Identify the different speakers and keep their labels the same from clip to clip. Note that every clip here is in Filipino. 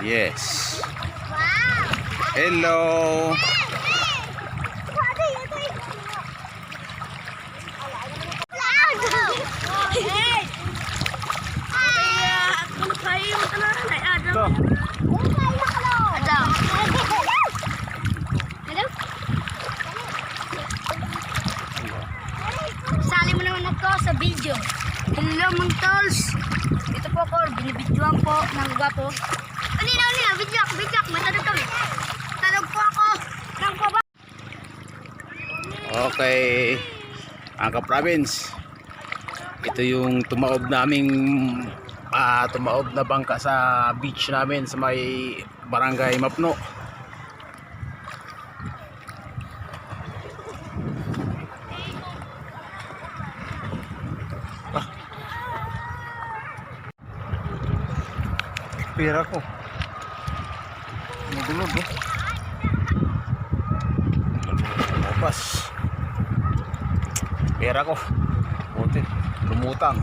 Speaker 1: Yes. Hello.
Speaker 2: Sali mo naman ako sa video. Hello mga tolls. Ito po ako, binibidyoan po ng gwapo. Alina, bidyak, matadog kami. Talog po ako ng baba.
Speaker 1: Okay. Angka Province. Ito yung tumaob na bangka sa beach namin sa may barangay Mapno. Pera ko. Magulog oh. Lupas. Pera ko. Puti. Lumutang.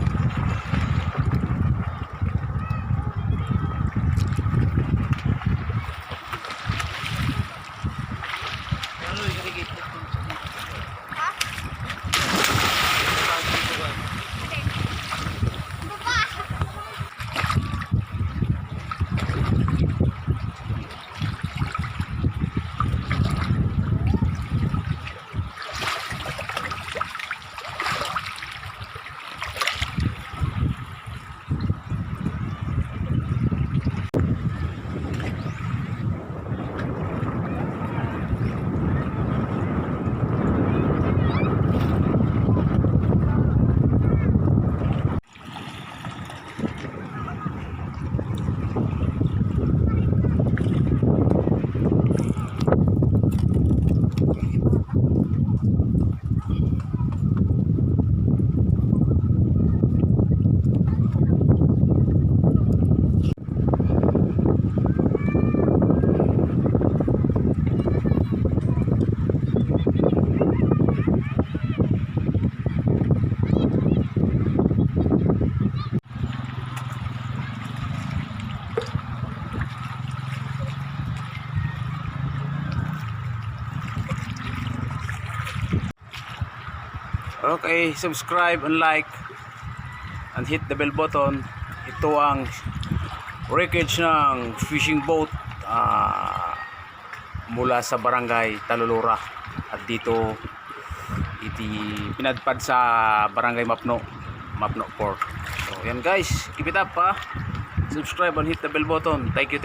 Speaker 1: Okay, subscribe and like and hit the bell button. Ito ang wreckage ng fishing boat mula sa barangay Talulura at dito pinadpad sa barangay Mapno Port. So yan guys, keep it up ha. Subscribe and hit the bell button. Thank you.